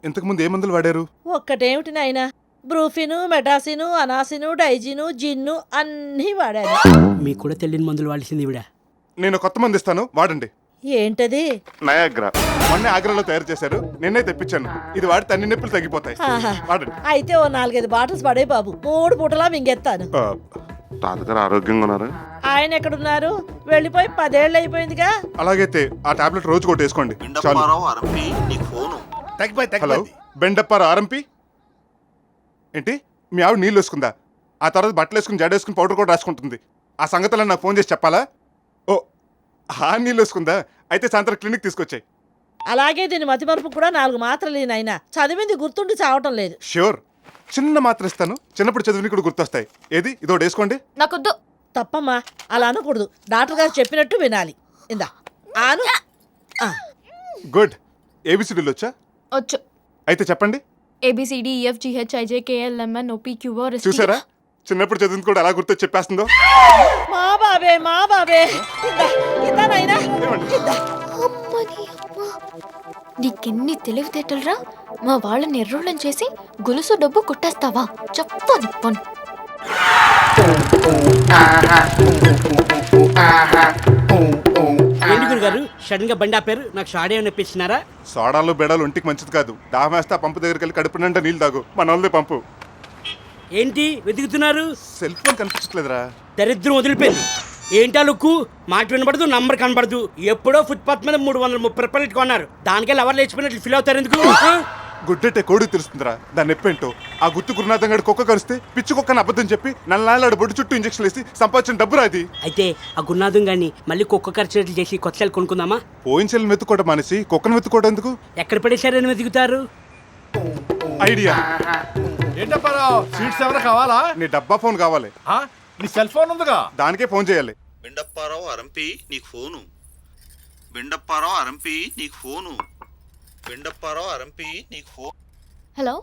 ఇంతకు ముందు ఏ మందులు వాడారు? ఒక్కటేమిటి నాయనా, బ్రూఫిను, మెటాసిను, అనాసిను, డైజిను, జిన్ను అన్నీ వాడాను. మీకు కూడా తెలియని మందులు వాడిసింది ఇవిడ. నేను కొత్త మందు ఇస్తాను, వాడండి. ఏంటది? నయాగ్రా. మొన్నే ఆగ్రాలో తయారు చేశారు, నిన్నే తెప్పించాను. ఇది వాడితే అన్ని నొప్పులు తగ్గిపోతాయి. ఆహా. వాడండి. అయితే ఓ 4-5 బాటిల్స్ పడే బాబు, 3 పూటలా మింగెత్తాను. తాతగారు ఆరోగ్యంగా ఉన్నారు? ఆయన ఎక్కడున్నారు? వెళ్ళిపోయి 10 ఏళ్ళు అయిపోయిందిగా. అలాగైతే ఆ టాబ్లెట్ రోజు కూడా వేసుకోండి చాలు. హలో, బెండప్పారు ఆర్ఎంపీ. ఏంటి, మీ ఆవిడ నీళ్ళు వేసుకుందా? ఆ తర్వాత బట్టలు వేసుకుని జడ వేసుకుని పౌడర్ కూడా రాసుకుంటుంది. ఆ సంగతులను నాకు ఫోన్ చేసి చెప్పాలా? ఓ, ఆ నీళ్ళు వేసుకుందా? అయితే సాయంత్రం క్లినిక్ తీసుకొచ్చాయి. అలాగే దీని మతిమరుపు కూడా 4 మాత్రలు నాయనా. చదివింది గుర్తుండి చావటం లేదు. ష్యూర్, చిన్న మాత్ర ఇస్తాను, చిన్నప్పుడు చదివిని కూడా గుర్తొస్తాయి. ఏది, ఇదో వేసుకోండి. నాకొద్దు. తప్పమ్మా, అలా అనకూడదు. డాక్టర్ గారు చెప్పినట్టు వినాలి. ఇందా ఆను. గుడ్. ఏబిసిడీలు వచ్చా? వచ్చు. అయితే చెప్పండి. ABCDEFGHIJKLMNOPQR. చూసారా, చిన్నప్పుడు చదివింది కూడా ఎలా గుర్తొచ్చి చెప్పేస్తుందో. మా బాబే మా బాబే. ఇందా నాయనా, ఇందా. నీకెన్ని తెలివితేటలురా! మా వాళ్ళని ఎర్రోళ్ళని చేసి గొలుసు డబ్బు కొట్టేస్తావా? చెప్పు నిప్పను. ఏంటి గురుగారు సడన్ గా బండి ఆపారు? నాకు షాడే అనిపిస్తున్నారా? సోడాలు బెడాలు ఒంటికి మంచిది కాదు. దాహమేస్తా పంపు దగ్గరికి వెళ్ళి కడుపు నిండా నీళ్ళు తాగు. మన వాళ్ళదే పంపు. ఏంటి వెతుకుతున్నారు? సెల్ ఫోన్ కనిపించట్లేదురా. దరిద్రం వదిలిపోయింది. ఏంటా లుక్కు? మాట వినపడదు, నంబర్ కనపడదు. ఎప్పుడో ఫుట్పాత్ మీద 330 రూపాయలు కొన్నారు. దానికే ఎవరు లేచిపోయినట్లు ఫీల్ అవుతారు ఎందుకు? గుడ్డెట్టే కోడి తెలుస్తుందిరా దాని నొప్పేంటో. ఆ గుర్తు గురునాథం గడి కుక్క కరిస్తే పిచ్చి కుక్కని అబద్ధం చెప్పి నల్లాడు బొడ్డు చుట్టూ ఇంజక్షన్ వేసి సంపాదించిన డబ్బురా అది. అయితే ఆ గురునాథం గాని మళ్ళీ కుక్క ఖర్చులు చేసి కొత్త సెల్ కొనుక్కుందామా? పోయిన సెల్ వెతుక్కోవడం మానేసి కుక్కను వెతుక్కోవడం ఎందుకు? ఎక్కడ పడేశారని వెతుకుతారు? ఐడియా. ఏంటప్పారావు, స్వీట్స్ ఎవరు కావాలా? నీ డబ్బా ఫోన్ కావాలి. నీ సెల్ ఫోన్ ఉందిగా, దానికే ఫోన్ చేయాలి. బెండప్పారావు అరంపి నీకు ఫోను. బెండప్పారావు అరంపి నీకు ఫోను. బెండప్పారావు అరంపి నీకు ఫోన్. హలో,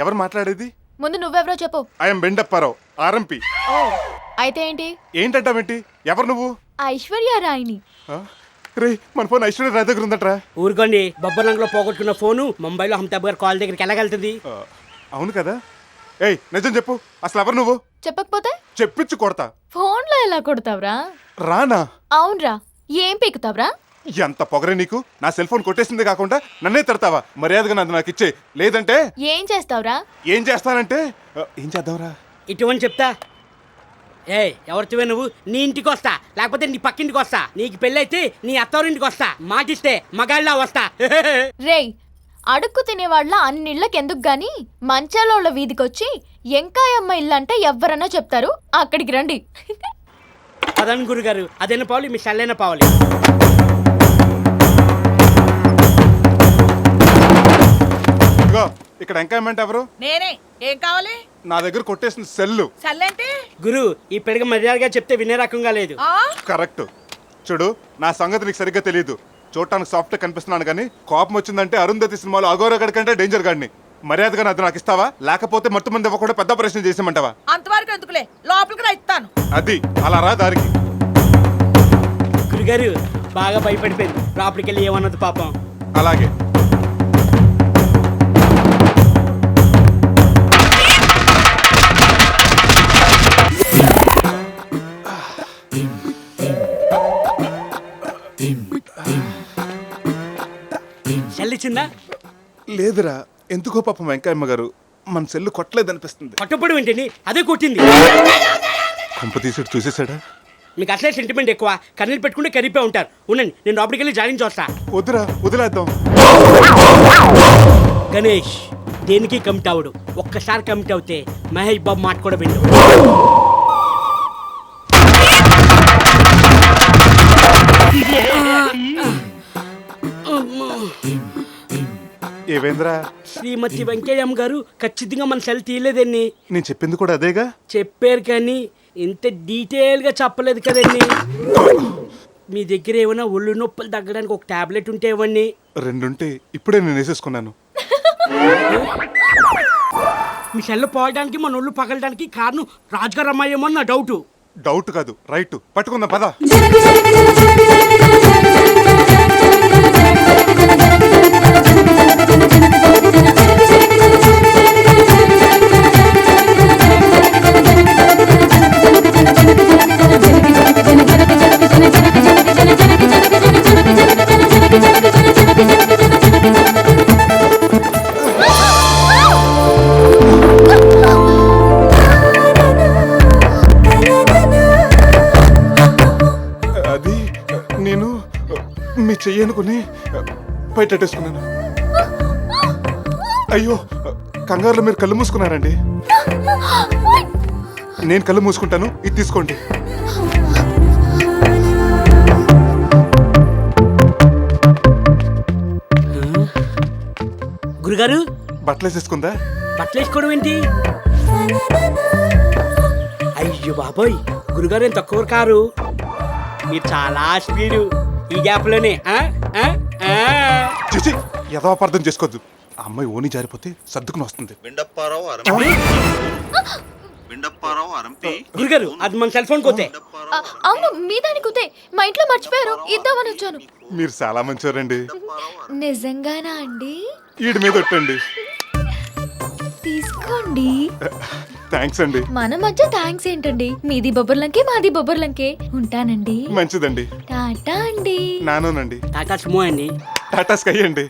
ఎవరు మాట్లాడేది? ముందు నువ్వెవరో చెప్పు. I'm Bendu Apparao RMP. ఓ, అయితే ఏంటి? ఏంటంటావేంటి? ఎవరు నువ్వు? ఐశ్వర్య రాయిని. రే, మన ఫోన్ ఐశ్వర్య రాయ్ దగ్గర ఉందట్రా. ఊరుకోండి, బొబ్బర్లంలో పోగొట్టుకున్న ఫోను ముంబైలో అమితాబ్ గారు కాల్ దగ్గరికి వెళ్ళగలుగుతుంది. అవును కదా. ఏయ్, నిజం చెప్పు, అసలు ఎవరు నువ్వు? చెప్పకపోతే చెప్పించు కొడతా. ఫోన్లో ఎలా కొడతావురా? రానా? అవునరా. ఏం పీకుతావురా? ఎంత పొగరే నీకు! నా సెల్ ఫోన్ కొట్టేసింది కాకుండా నన్నే తిడతావా? మర్యాదగా నన్ను నాకు ఇచ్చే, లేదంటే ఏం చేస్తావురా? ఏం చేస్తానంటే ఏం చేద్దాంరా? ఇటువంటి చెప్తా. ఎవరితో నువ్వు? నీ ఇంటికి వస్తా, లేకపోతే నీ పక్కింటికి వస్తా. నీకు పెళ్ళైతే నీ అత్తవారింటికి వస్తా. మాటిస్తే మగాళ్ళ వస్తా. రేయ్, అడుక్కు తినేవాళ్ళ అన్నిళ్ళకెందుకు గాని మంచాలోళ్ళ వీధికొచ్చి ఎంకాయమ్మ ఇల్లు అంటే ఎవ్వరన్నా చెప్తారు. అక్కడికి రండి. పదన్ గురుగారు, అదైనా పావాలి, మీ చల్లైన పావాలి. ఇదిగో, ఇక్కడ ఎంకాయమెంట్ ఎవరు? నేనే. ఏం కావాలి? నా దగ్గర కొట్టేసిన సెల్లు. చల్లంటే గురు, ఈ పెడగ మర్యాదగా చెప్తే వినే రకంగా లేదు. కరెక్ట్. చూడు, నా సంగతి నీకు సరిగ్గా తెలియదు. చూడటానికి సాఫ్ట్ కనిపిస్తున్నాను కానీ కోపం వచ్చిందంటే అరుంధతి సినిమాలో అఘోరగడ్ కంటే డేంజర్ గాడిని. మర్యాదగా నాది నాకు ఇస్తావా, లేకపోతే మత్తు మంది ఇవ్వకుండా పెద్ద ప్రశ్న చేసేమంటావా? అంతవరకు ఎందుకులే, లోపలికి రా, ఇస్తాను. అది అలా రా దారికి. గురుగారు బాగా భయపడిపోయింది, లోపలికి వెళ్ళి ఏమన్నది పాపం. అలాగే. చెల్లిచ్చిందా? లేదురా, ఎందుకో పాపం వెంకయ్యమ్మ గారు మన సెల్లు కొట్టలేదనిపిస్తుంది. పట్టుపడి వింటేని అదే కొట్టింది. కొంప తీసి చూసేసాడా? మీకు అసలే సెంటిమెంట్ ఎక్కువ, కన్నీళ్ళు పెట్టుకుంటే కరిగిపోయి ఉంటారు. ఉండండి, నేను లోపలికి వెళ్ళి జాయిన్ చేస్తా. వద్దురా, వదిలేద్దాం. గణేష్ దేనికి కమిట్ అవడు. ఒక్కసారి కమిట్ అవుతే మహేష్ బాబు మాట కూడా విండు. ఏవేంద్రా? శ్రీమతి వెంకయ్యమ్మ గారు ఖచ్చితంగా మన సెల్ తీయలేదండి. నేను చెప్పింది కూడా అదేగా. చెప్పారు కానీ ఇంత డీటెయిల్ గా చెప్పలేదు కదండి. మీ దగ్గర ఏమైనా ఒళ్ళు నొప్పులు తగ్గడానికి ఒక టాబ్లెట్ ఉంటే ఇవ్వండి. 2 ఉంటే ఇప్పుడే నేను వేసేసుకున్నాను. మీ సెల్ పోయడానికి మన ఒళ్ళు పగలడానికి కారణం రాజుగారు అమ్మాయేమో నా డౌట్. డౌట్ కాదు, రైట్. పట్టుకుందాం పద. అనుకుని బయటెట్టేసుకున్నాను. అయ్యో, కంగారులో మీరు కళ్ళు మూసుకున్నారండి. నేను కళ్ళు మూసుకుంటాను, ఇది తీసుకోండి. గురుగారు బట్టలు వేసేసుకుందా? బట్టలు వేసుకోవడం ఏంటి? అయ్యో బాబోయ్, గురుగారు ఏం తక్కువ కారు, మీరు చాలా స్పీడు. ఈ గ్యాప్లోనే చిచి, ఏదో అపార్థం చేసుకోవద్దు. ఆ అమ్మాయి ఓని జారిపోతే సర్దుకుని వస్తుంది. వెండప్పారావు అరంపి వెండప్పారావు అరంపి గురుగారు అది మన సెల్ ఫోన్ కోతే. అవును, మీ దాని కుతే మా ఇంట్లో మర్చిపోయారు, ఇద్దామని వచ్చాను. మీరు చాలా మంచివారండి. నిజంగానా అండి? ఈడి మీద ఒట్టండి. తీసుకోండి. థ్యాంక్స్ అండి. మన మధ్య థ్యాంక్స్ ఏంటండి? మీది బొబ్బర్లంకే, మాది బొబ్బర్లంకే. ఉంటానండి. మంచిదండి. టాటా అండి. నానోనండి. టాటా సుమో అండి. టాటా స్కై అండి.